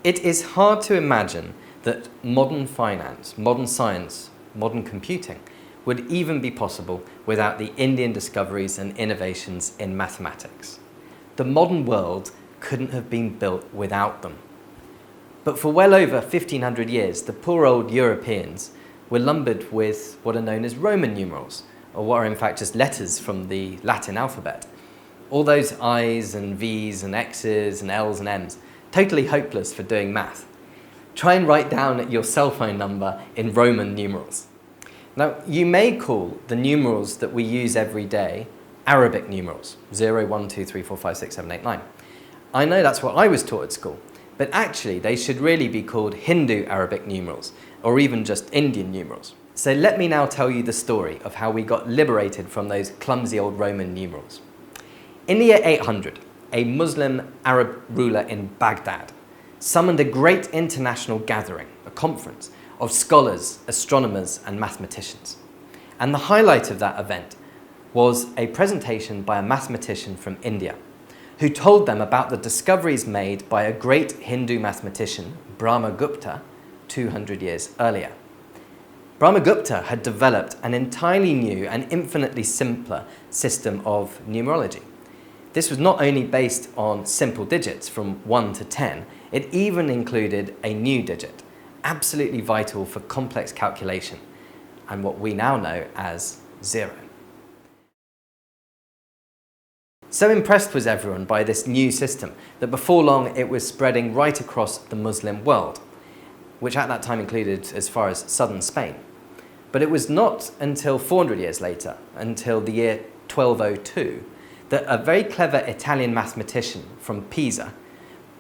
It is hard to imagine that modern finance, modern science, modern computing would even be possible without the Indian discoveries and innovations in mathematics. The modern world couldn't have been built without them. But for well over 1500 years, the poor old Europeans were lumbered with what are known as Roman numerals, or what are in fact just letters from the Latin alphabet. All those I's and V's and X's and L's and M's, totally hopeless for doing math. Try and write down your cell phone number in Roman numerals. Now, you may call the numerals that we use every day Arabic numerals, 0, 1, 2, 3, 4, 5, 6, 7, 8, 9. I know that's what I was taught at school, but actually they should really be called Hindu Arabic numerals, or even just Indian numerals. So let me now tell you the story of how we got liberated from those clumsy old Roman numerals. In the year 800, a Muslim Arab ruler in Baghdad summoned a great international gathering, a conference, of scholars, astronomers and mathematicians. And the highlight of that event was a presentation by a mathematician from India who told them about the discoveries made by a great Hindu mathematician, Brahma Gupta, 200 years earlier. Brahma Gupta had developed an entirely new and infinitely simpler system of numerology. This was not only based on simple digits from 1 to 10, it even included a new digit, absolutely vital for complex calculation, and what we now know as 0. So impressed was everyone by this new system that before long it was spreading right across the Muslim world, which at that time included as far as southern Spain. But it was not until 400 years later, until the year 1202, that a very clever Italian mathematician from Pisa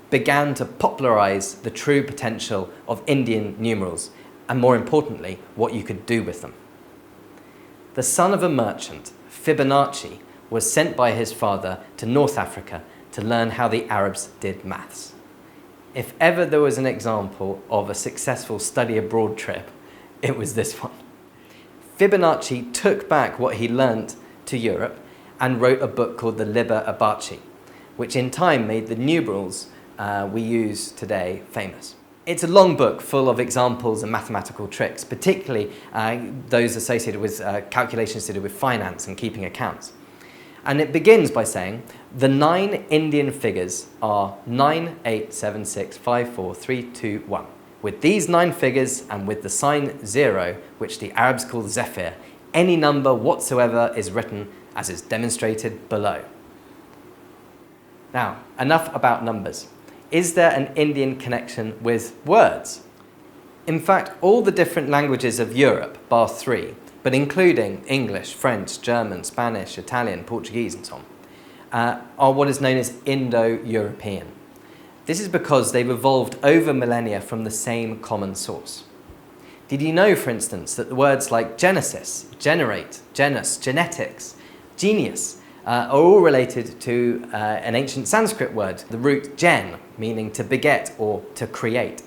began to popularize the true potential of Indian numerals, and more importantly, what you could do with them. The son of a merchant, Fibonacci, was sent by his father to North Africa to learn how the Arabs did maths. If ever there was an example of a successful study abroad trip, it was this one. Fibonacci took back what he learnt to Europe and wrote a book called the Liber Abaci, which in time made the numerals we use today famous. It's a long book full of examples and mathematical tricks, particularly those associated with calculations to do with finance and keeping accounts. And it begins by saying, the 9 Indian figures are 9, 8, 7, 6, 5, 4, 3, 2, 1. With these 9 figures and with the sign 0, which the Arabs call Zephyr, any number whatsoever is written as is demonstrated below. Now, enough about numbers. Is there an Indian connection with words? In fact, all the different languages of Europe, bar 3, but including English, French, German, Spanish, Italian, Portuguese and so on, are what is known as Indo-European. This is because they've evolved over millennia from the same common source. Did you know, for instance, that the words like Genesis, generate, genus, genetics, genius, are all related to an ancient Sanskrit word, the root gen, meaning to beget or to create.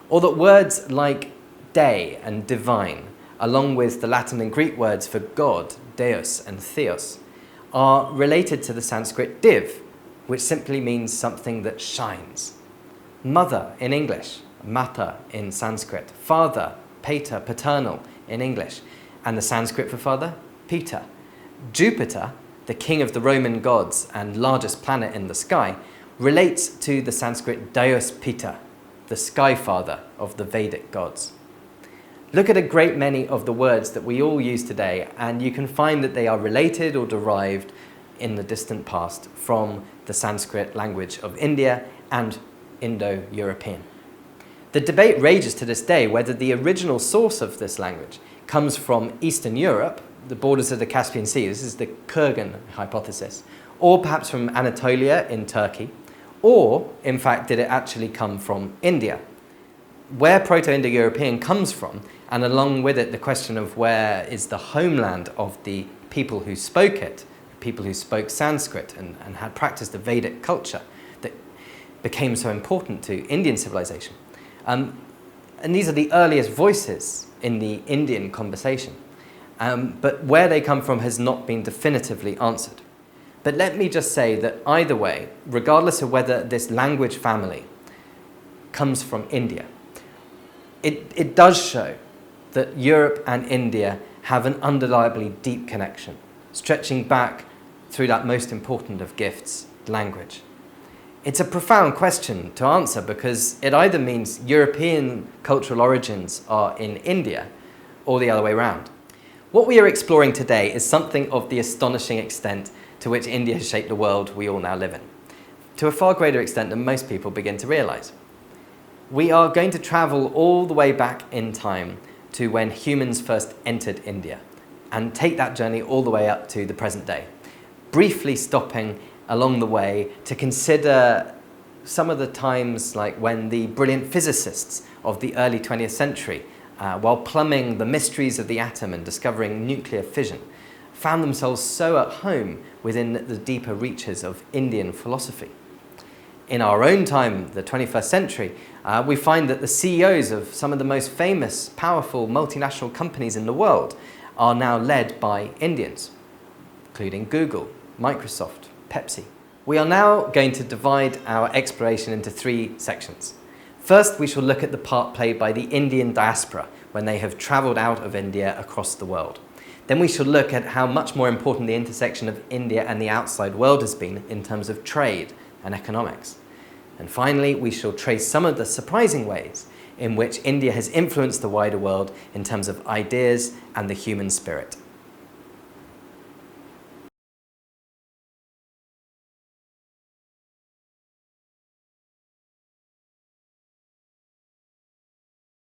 Or that words like day and divine, along with the Latin and Greek words for God, deus and theos, are related to the Sanskrit div, which simply means something that shines. Mother in English, mata in Sanskrit, father, pater, paternal in English, and the Sanskrit for father, Peter. Jupiter, the king of the Roman gods and largest planet in the sky, relates to the Sanskrit Deus Pita, the sky father of the Vedic gods. Look at a great many of the words that we all use today, and you can find that they are related or derived in the distant past from the Sanskrit language of India and Indo-European. The debate rages to this day whether the original source of this language comes from Eastern Europe, the borders of the Caspian Sea, this is the Kurgan hypothesis, or perhaps from Anatolia in Turkey, or, in fact, did it actually come from India? Where Proto-Indo-European comes from, and along with it the question of where is the homeland of the people who spoke it, people who spoke Sanskrit and had practiced the Vedic culture that became so important to Indian civilization. And these are the earliest voices in the Indian conversation. But where they come from has not been definitively answered. But let me just say that either way, regardless of whether this language family comes from India. It does show that Europe and India have an undeniably deep connection, stretching back through that most important of gifts, language. It's a profound question to answer because it either means European cultural origins are in India or the other way around. What we are exploring today is something of the astonishing extent to which India has shaped the world we all now live in, to a far greater extent than most people begin to realise. We are going to travel all the way back in time to when humans first entered India and take that journey all the way up to the present day, briefly stopping along the way to consider some of the times like when the brilliant physicists of the early 20th century, while plumbing the mysteries of the atom and discovering nuclear fission, found themselves so at home within the deeper reaches of Indian philosophy. In our own time, the 21st century, we find that the CEOs of some of the most famous, powerful multinational companies in the world are now led by Indians, including Google, Microsoft, Pepsi. We are now going to divide our exploration into three sections. First, we shall look at the part played by the Indian diaspora when they have travelled out of India across the world. Then we shall look at how much more important the intersection of India and the outside world has been in terms of trade and economics. And finally, we shall trace some of the surprising ways in which India has influenced the wider world in terms of ideas and the human spirit.